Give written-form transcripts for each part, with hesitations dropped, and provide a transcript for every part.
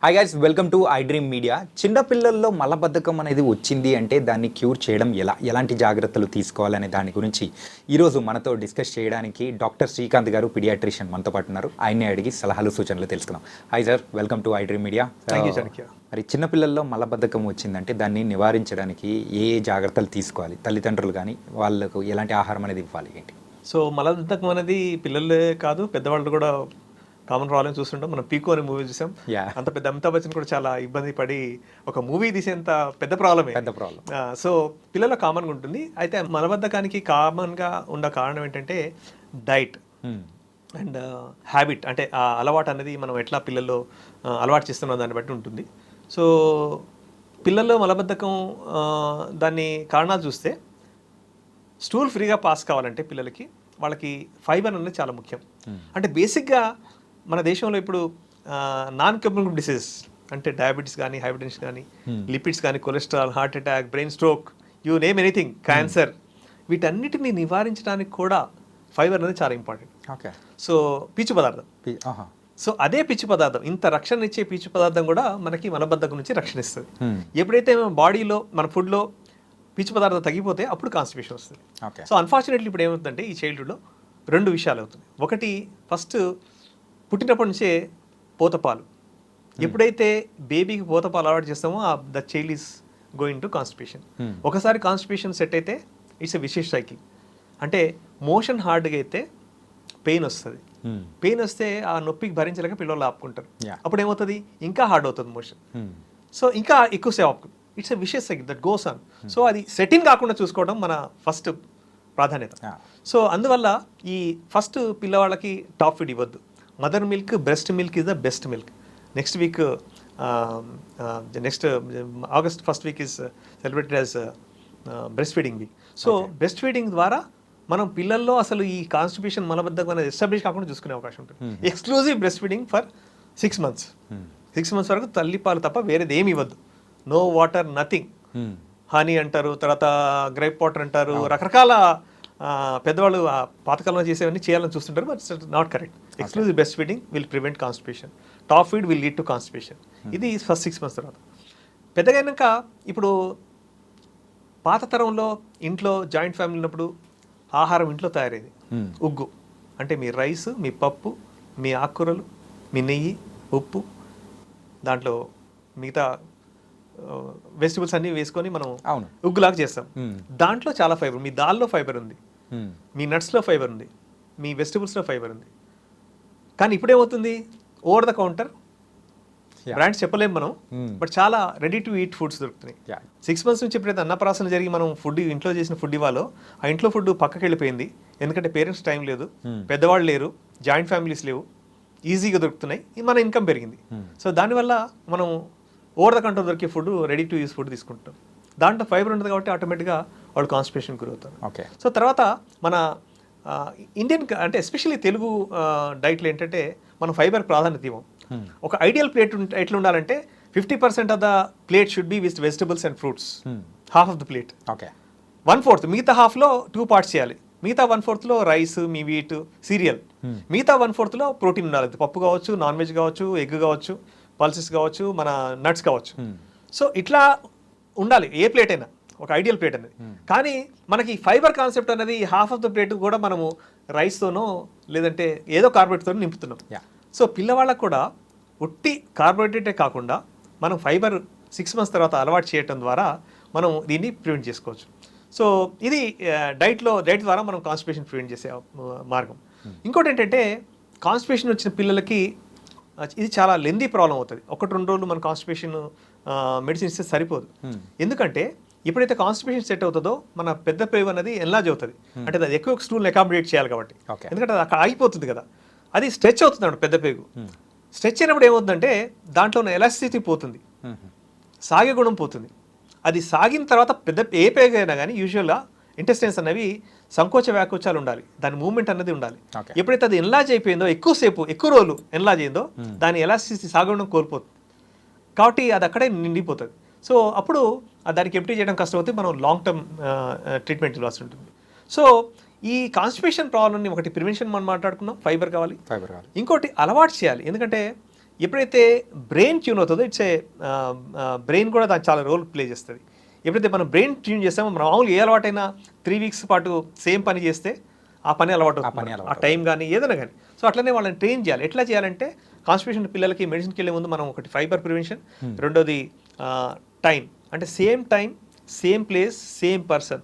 Hi guys, welcome to I dream media. చిన్నపిల్లల్లో మలబద్ధకం అనేది వచ్చింది అంటే దాన్ని క్యూర్ చేయడం ఎలాంటి జాగ్రత్తలు తీసుకోవాలనే దాని గురించి ఈరోజు మనతో డిస్కస్ చేయడానికి డాక్టర్ శ్రీకాంత్ గారు, పీడియాట్రిషియన్ మనతో పాటు ఉన్నారు. ఆయన్ని అడిగి సలహాలు సూచనలు తెలుసుకుందాం. Hi sir, welcome to I dream media. మరి చిన్నపిల్లల్లో మలబద్ధకం వచ్చిందంటే దాన్ని నివారించడానికి ఏ జాగ్రత్తలు తీసుకోవాలి? తల్లిదండ్రులు కానీ వాళ్ళకు ఎలాంటి ఆహారం అనేది ఇవ్వాలి ఏంటి? సో మలబద్ధకం అనేది పిల్లలే కాదు, పెద్దవాళ్ళు కూడా కామన్ ప్రాబ్లమ్ చూస్తుంటాం. మనం పీకో అనే మూవీ చూసాం. అంత పెద్ద అమితాబ్ బచ్చన్ కూడా చాలా ఇబ్బంది పడి ఒక మూవీ తీసేంత పెద్ద ప్రాబ్లం. సో పిల్లల్లో కామన్గా ఉంటుంది. అయితే మలబద్ధకానికి కామన్గా ఉన్న కారణం ఏంటంటే డైట్ అండ్ హ్యాబిట్, అంటే ఆ అలవాటు అనేది మనం ఎట్లా పిల్లల్లో అలవాటు చేస్తున్నాం దాన్ని బట్టి ఉంటుంది. సో పిల్లల్లో మలబద్ధకం దాన్ని కారణాలు చూస్తే, స్టూల్ ఫ్రీగా పాస్ కావాలంటే పిల్లలకి వాళ్ళకి ఫైబర్ అనేది చాలా ముఖ్యం. అంటే బేసిక్గా మన దేశంలో ఇప్పుడు నాన్ కమ్యూనికబుల్ డిసీజెస్ అంటే డయాబెటీస్ కానీ, హైపర్టెన్షన్ కానీ, లిపిడ్స్ కానీ, cholesterol, heart attack, brain stroke, you name anything, cancer, వీటన్నిటిని నివారించడానికి కూడా ఫైబర్ అనేది చాలా ఇంపార్టెంట్. ఓకే. సో పీచు పదార్థం, సో అదే పీచు పదార్థం, ఇంత రక్షణ ఇచ్చే పీచు పదార్థం కూడా మనకి మలబద్ధకం నుంచి రక్షణ ఇస్తుంది. ఎప్పుడైతే మన బాడీలో, మన ఫుడ్లో పీచు పదార్థం తగ్గిపోతే అప్పుడు కాన్స్టిపేషన్ వస్తుంది. సో అన్ఫార్చునేట్లీ ఇప్పుడు ఏమవుతుందంటే ఈ చైల్డ్హుడ్లో రెండు విషయాలు అవుతుంది. ఒకటి, ఫస్ట్ పుట్టినప్పటి నుంచే పోతపాలు. ఎప్పుడైతే బేబీకి పోతపాలు అలవాటు చేస్తామో the child is going to constipation. ఒకసారి కాన్స్టిపేషన్ సెట్ అయితే ఇట్స్ ఎ విషెస్ సైకిల్. అంటే మోషన్ హార్డ్గా అయితే పెయిన్ వస్తుంది. పెయిన్ వస్తే ఆ నొప్పికి భరించలేక పిల్లలు ఆపుకుంటారు. అప్పుడు ఏమవుతుంది, ఇంకా హార్డ్ అవుతుంది మోషన్. సో ఇంకా ఎక్కువసేపు ఆపుకుంటారు. It's a vicious cycle that goes on. So అది సెటిన్ కాకుండా చూసుకోవడం మన ఫస్ట్ ప్రాధాన్యత. సో అందువల్ల ఈ ఫస్ట్ పిల్లవాళ్ళకి టాప్ ఫీడ్ ఇవ్వద్దు. Mother milk, breast milk is the best milk. Next week August first week is celebrated as breast feeding week. So breast feeding ద్వారా మనం పిల్లల్లో అసలు ఈ కాన్స్టిపేషన్, మలబద్ధకం అనేది ఎస్టాబ్లిష్ కాకుండా చూసుకునే అవకాశం ఉంటుంది. Exclusive breast feeding for 6 months. 6 months వరకు తల్లిపాలు తప్ప వేరేది ఏమి ఇవ్వద్దు. No water, nothing. హనీ అంటారు, తర్వాత గ్రైప్ వాటర్ అంటారు, రకరకాల పెద్దవాళ్ళు పాతకాలంలో చేసేవన్నీ చేయాలని చూస్తుంటారు. But it's not correct. Exclusive breast feeding will prevent constipation. Top feed will lead to constipation. ఇది ఫస్ట్ 6 months తర్వాత. పెద్దగా అయినాక, ఇప్పుడు పాత తరంలో ఇంట్లో జాయింట్ ఫ్యామిలీ ఉన్నప్పుడు ఆహారం ఇంట్లో తయారయ్యేది. ఉగ్గు అంటే మీ రైస్, మీ పప్పు, మీ ఆకుకూరలు, మీ నెయ్యి, ఉప్పు, దాంట్లో మిగతా వెజిటబుల్స్ అన్నీ వేసుకొని మనం ఉగ్గులాగా చేస్తాం. దాంట్లో చాలా ఫైబర్, మీ దాల్లో ఫైబర్ ఉంది, మీ నట్స్లో ఫైబర్ ఉంది, మీ వెజిటబుల్స్లో ఫైబర్ ఉంది. కానీ ఇప్పుడు ఏమవుతుంది, ఓవర్ ద కౌంటర్ బ్రాండ్స్ చెప్పలేము మనం, బట్ చాలా రెడీ టు ఈట్ ఫుడ్స్ దొరుకుతున్నాయి. 6 months నుంచి ఎప్పుడైతే అన్నప్రాసన జరిగి మనం ఫుడ్ ఇంట్లో చేసిన ఫుడ్ ఇవ్వాలో, ఆ ఇంట్లో ఫుడ్ పక్కకి వెళ్ళిపోయింది. ఎందుకంటే పేరెంట్స్ టైం లేదు, పెద్దవాళ్ళు లేరు, జాయింట్ ఫ్యామిలీస్ లేవు, ఈజీగా దొరుకుతున్నాయి, మన ఇన్కమ్ పెరిగింది. సో దానివల్ల మనం ఓవర్ ద కౌంటర్ దొరికే food, ready to use food తీసుకుంటాం. దాంట్లో ఫైబర్ ఉంటుంది కాబట్టి ఆటోమేటిక్గా వాళ్ళు కాన్స్టిపేషన్ గురవుతారు. ఓకే. సో తర్వాత మన ఇండియన్, అంటే ఎస్పెషల్లీ తెలుగు డైట్లో ఏంటంటే మనం ఫైబర్ ప్రాధాన్యత ఇవ్వం. ఒక ఐడియల్ ప్లేట్ ఎట్లా ఉండాలంటే 50% of the plate should be with vegetables and fruits. Half of the plate, okay, 1/4, మిగతా హాఫ్లో 2 parts చేయాలి. మిగతా 1/4లో రైస్, మీ వీట్, సీరియల్. మిగతా 1/4లో ప్రోటీన్ ఉండాలి. పప్పు కావచ్చు, నాన్ వెజ్ కావచ్చు, ఎగ్ కావచ్చు, పల్సెస్ కావచ్చు, మన నట్స్ కావచ్చు. సో ఇట్లా ఉండాలి ఏ ప్లేట్ అయినా, ఒక ఐడియల్ ప్లేట్ అనేది. కానీ మనకి ఫైబర్ కాన్సెప్ట్ అనేది హాఫ్ ఆఫ్ ద ప్లేట్ కూడా మనము రైస్తోనో లేదంటే ఏదో కార్బోహైడ్రేట్తో నింపుతున్నాం. సో పిల్లవాళ్ళకు కూడా ఉట్టి కార్బోహైడ్రేటే కాకుండా మనం ఫైబర్ 6 months తర్వాత అలవాటు చేయటం ద్వారా మనం దీన్ని ప్రివెంట్ చేసుకోవచ్చు. సో ఇది డైట్ ద్వారా మనం కాన్స్టిపేషన్ ప్రివెంట్ చేసే మార్గం. ఇంకోటి ఏంటంటే, కాన్స్టిపేషన్ వచ్చిన పిల్లలకి ఇది చాలా లెందీ ప్రాబ్లం అవుతుంది. 1-2 రోజులు మన కాన్స్టిపేషన్ మెడిసిన్ ఇస్తే సరిపోదు. ఎందుకంటే ఎప్పుడైతే కాన్స్టిపేషన్ సెట్ అవుతుందో మన పెద్ద పేగు అనేది ఎన్లార్జ్ అవుతుంది. అంటే అది ఎక్కువ స్టూల్ని అకామిడేట్ చేయాలి కాబట్టి. ఎందుకంటే అది అక్కడ ఆగిపోతుంది కదా, అది స్ట్రెచ్ అవుతుంది అన్నమాట పెద్ద పేగు. స్ట్రెచ్ అయినప్పుడు ఏమవుతుందంటే దాంట్లో ఉన్న ఎలాస్టిసిటీ పోతుంది, సాగే గుణం పోతుంది. అది సాగిన తర్వాత ఏ పేగు అయినా కానీ యూజువల్గా ఇంటెస్టైన్స్ అనేవి సంకోచ వ్యాకోచాలు ఉండాలి, దాని మూవ్మెంట్ అనేది ఉండాలి. ఎప్పుడైతే అది ఎన్లార్జ్ అయిపోయిందో, ఎక్కువ రోజులు ఎన్లార్జ్ అయిందో, దాని ఎలాస్టిసిటీ సాగడం కోల్పోతుంది. కాబట్టి అది అక్కడే నిండిపోతుంది. సో అప్పుడు దానికి ఎంప్టీ చేయడం కష్టమవుతుంది, మనం లాంగ్ టర్మ్ ట్రీట్మెంట్ ఇవ్వాల్సి ఉంటుంది. సో ఈ కాన్స్టిపేషన్ ప్రాబ్లమ్ని ఒకటి ప్రివెన్షన్ మనం మాట్లాడుకున్నాం, ఫైబర్ కావాలి. ఇంకోటి అలవాటు చేయాలి. ఎందుకంటే ఎప్పుడైతే బ్రెయిన్ ట్యూన్ అవుతుందో ఇట్స్ ఏ బ్రెయిన్ కూడా దానికి చాలా రోల్ ప్లే చేస్తుంది. ఎప్పుడైతే మనం బ్రెయిన్ ట్యూన్ చేస్తామో మనం మామూలుగా ఏ అలవాటైనా 3 వీక్స్ పాటు సేమ్ పని చేస్తే ఆ పని అలవాటు అవుతుంది. ఆ టైం కానీ ఏదైనా కానీ. సో అట్లనే వాళ్ళని ట్రైన్ చేయాలి. ఎట్లా చేయాలంటే కాన్స్టిపేషన్ పిల్లలకి మెడిసిన్కి వెళ్ళే ముందు మనం ఒకటి ఫైబర్ ప్రివెన్షన్, రెండోది టైం, అంటే same time same place same person.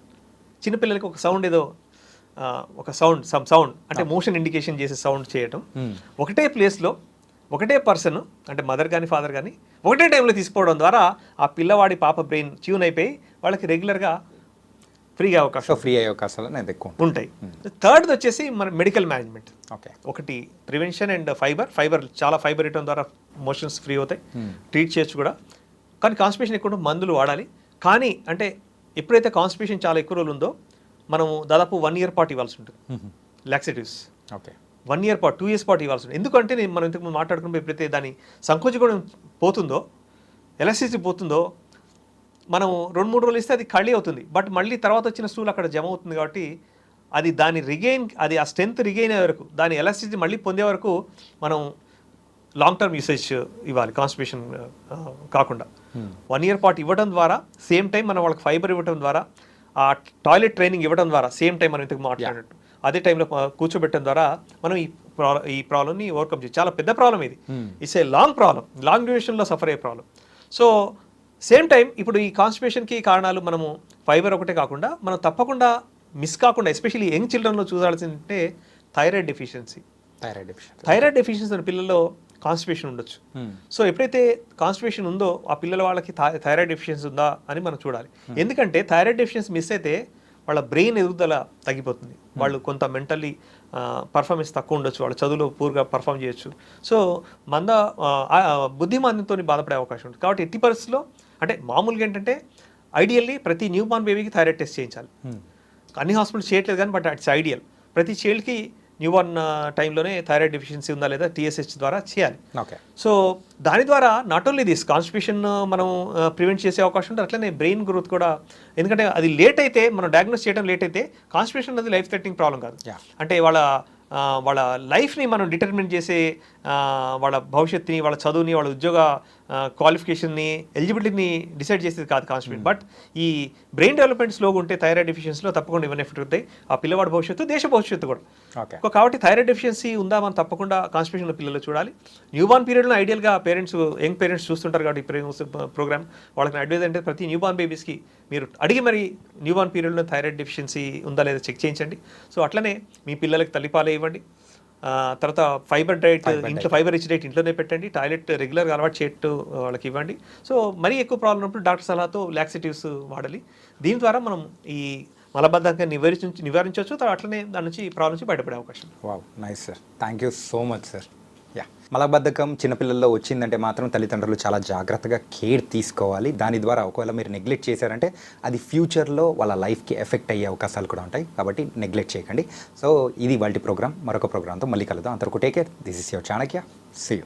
చిన్నపిల్లలకి ఒక సౌండ్ ఏదో ఒక సౌండ్ అంటే మోషన్ ఇండికేషన్ చేసే సౌండ్ చేయటం, ఒకటే ప్లేస్లో ఒకటే పర్సన్ అంటే మదర్ కానీ ఫాదర్ కానీ ఒకటే టైంలో తీసుకోవడం ద్వారా ఆ పిల్లవాడి పాప బ్రెయిన్ ట్యూన్ అయిపోయి వాళ్ళకి రెగ్యులర్గా ఫ్రీ అయ్యే అవకాశాలు అనేది ఎక్కువ ఉంటాయి. థర్డ్ది వచ్చేసి మన మెడికల్ మేనేజ్మెంట్. ఓకే, ఒకటి ప్రివెన్షన్ అండ్ ఫైబర్ చాలా ఫైబర్ ఇవ్వడం ద్వారా మోషన్స్ ఫ్రీ అవుతాయి, ట్రీట్ చేయొచ్చు కూడా. కానీ కాన్స్టిపేషన్ ఎక్కువ మందులు వాడాలి. కానీ అంటే ఎప్పుడైతే కాన్స్టిపేషన్ చాలా ఎక్కువ రోజులు ఉందో మనము దాదాపు 1 year పాటు ఇవ్వాల్సి ఉంటుంది లాక్సేటివ్స్. ఓకే, 1 year పాటు 2 years పాటు ఇవ్వాల్సి ఉంటుంది. ఎందుకంటే మనం ఇంతకు మాట్లాడుకున్నప్పుడు ఎప్పుడైతే దాని సంకోచం పోతుందో, ఎలాస్టిసిటీ పోతుందో, మనం 2-3 రోజులు ఇస్తే అది ఖాళీ అవుతుంది. బట్ మళ్ళీ తర్వాత వచ్చిన స్టూల్ అక్కడ జమ అవుతుంది కాబట్టి అది అది ఆ స్ట్రెంత్ రిగైన్ అయ్యే వరకు, దాని ఎలాస్టిసిటీ మళ్ళీ పొందే వరకు మనం లాంగ్ టర్మ్ యూసేజ్ ఇవ్వాలి కాన్స్టిపేషన్ కాకుండా. 1 year పాటు ఇవ్వడం ద్వారా సేమ్ టైం మనం వాళ్ళకి ఫైబర్ ఇవ్వడం ద్వారా, ఆ టాయిలెట్ ట్రైనింగ్ ఇవ్వడం ద్వారా సేమ్ టైం మనం ఇంతకు మాట్లాడినట్టు అదే టైంలో కూర్చోబెట్టడం ద్వారా మనం ఈ ప్రాబ్లమ్ని ఓవర్కమ్ చేయొచ్చు. చాలా పెద్ద ప్రాబ్లం ఇది. It's a long problem, long డ్యూరేషన్లో సఫర్ అయ్యే ప్రాబ్లం. సో సేమ్ టైం ఇప్పుడు ఈ కాన్స్టిపేషన్కి కారణాలు మనము ఫైబర్ ఒకటే కాకుండా మనం తప్పకుండా మిస్ కాకుండా ఎస్పెషల్లీ యంగ్ చిల్డ్రన్లో చూడాల్సిందంటే థైరాయిడ్ డెఫిషియన్సీ ఉన్న పిల్లల్లో కాన్స్టిపేషన్ ఉండొచ్చు. సో ఎప్పుడైతే కాన్స్టిపేషన్ ఉందో ఆ పిల్లల వాళ్ళకి థైరాయిడ్ డెఫిషియన్సీ ఉందా అని మనం చూడాలి. ఎందుకంటే థైరాయిడ్ డెఫిషియన్సీ మిస్ అయితే వాళ్ళ బ్రెయిన్ ఎదుగుదల తగ్గిపోతుంది, వాళ్ళు కొంత మెంటల్లీ పర్ఫార్మెన్స్ తక్కువ ఉండొచ్చు, వాళ్ళ చదువులో పూర్గా పర్ఫామ్ చేయొచ్చు. సో బుద్ధిమాంద్యంతో బాధపడే అవకాశం ఉంటుంది. కాబట్టి ఎట్టి పరిస్థితుల్లో అంటే మామూలుగా ఏంటంటే ఐడియల్లీ ప్రతి న్యూ బార్న్ బేబీకి థైరాయిడ్ టెస్ట్ చేయించాలి. అన్ని హాస్పిటల్స్ చేయట్లేదు కానీ బట్ ఇట్స్ ఐడియల్. ప్రతి చైల్డ్కి న్యూ బార్న్ టైంలోనే థైరాయిడ్ డెఫిషియన్సీ ఉందా లేదా TSH ద్వారా చేయాలి. సో దాని ద్వారా నాట్ ఓన్లీ దిస్ కాన్స్టిపేషన్ మనం ప్రివెంట్ చేసే అవకాశం ఉంటుంది, అట్లనే బ్రెయిన్ గ్రోత్ కూడా. ఎందుకంటే అది లేట్ అయితే, మనం డయాగ్నోస్ చేయడం లేట్ అయితే కాన్స్టిపేషన్ అనేది లైఫ్ థ్రెటనింగ్ ప్రాబ్లం కాదు. అంటే వాళ్ళ లైఫ్ని మనం డిటర్మిన్ చేసే, వాళ్ళ భవిష్యత్తుని, వాళ్ళ చదువుని, వాళ్ళ ఉద్యోగ క్వాలిఫికేషన్ని, ఎలిజిబిలిటీని డిసైడ్ చేసేది కాదు కాన్స్టిపేషన్. బట్ ఈ బ్రెయిన్ డెవలప్మెంట్ స్లోగా ఉంటే థైరాయిడ్ డెఫిషియన్సీలో తప్పకుండా ఇవన్నీ ఎఫెక్ట్ అవుతాయి, ఆ పిల్లవాడి భవిష్యత్తు, దేశ భవిష్యత్తు కూడా. కాబట్టి థైరాయిడ్ డెఫిషియన్సీ ఉందా మనం తప్పకుండా కాన్స్టిపేషన్లో పిల్లలు చూడాలి. న్యూబార్న్ పీరియడ్లో ఐడియల్గా యంగ్ పేరెంట్స్ చూస్తుంటారు కాబట్టి ప్రోగ్రామ్ వాళ్ళకి అడ్వైజ్ అంటే ప్రతి న్యూబార్న్ బేబీస్కి మీరు అడిగి మరి న్యూబార్న్ పీరియడ్లో థైరాయిడ్ డెఫిషియన్సీ ఉందా లేదా చెక్ చేయించండి. సో అట్లనే మీ పిల్లలకి తల్లిపాలే ఇవ్వండి. తర్వాత ఫైబర్ డైట్, ఇంట్లో ఫైబర్ రిచ్ డైట్ ఇంట్లోనే పెట్టండి. టాయిలెట్ రెగ్యులర్గా అలవాటు చేయట్టు వాళ్ళకి ఇవ్వండి. సో మరీ ఎక్కువ ప్రాబ్లం ఉన్నప్పుడు డాక్టర్ సలహాతో లాక్సేటివ్స్ వాడాలి. దీని ద్వారా మనం ఈ మలబద్ధకాన్ని నివారించవచ్చు. అట్లనే దాని నుంచి ప్రాబ్లం నుంచి బయటపడే అవకాశం. Wow, nice sir, thank you so much sir. మలబద్ధకం చిన్నపిల్లల్లో వచ్చిందంటే మాత్రం తల్లిదండ్రులు చాలా జాగ్రత్తగా కేర్ తీసుకోవాలి. దాని ద్వారా ఒకవేళ మీరు నెగ్లెక్ట్ చేశారంటే అది ఫ్యూచర్లో వాళ్ళ లైఫ్కి ఎఫెక్ట్ అయ్యే అవకాశాలు కూడా ఉంటాయి. కాబట్టి నెగ్లెక్ట్ చేయకండి. సో ఇది వాళ్ళ ప్రోగ్రామ్. మరొక ప్రోగ్రామ్తో మళ్ళీ కలుద్దాం. అంతవరకు take care. This is your Chanakya. See you.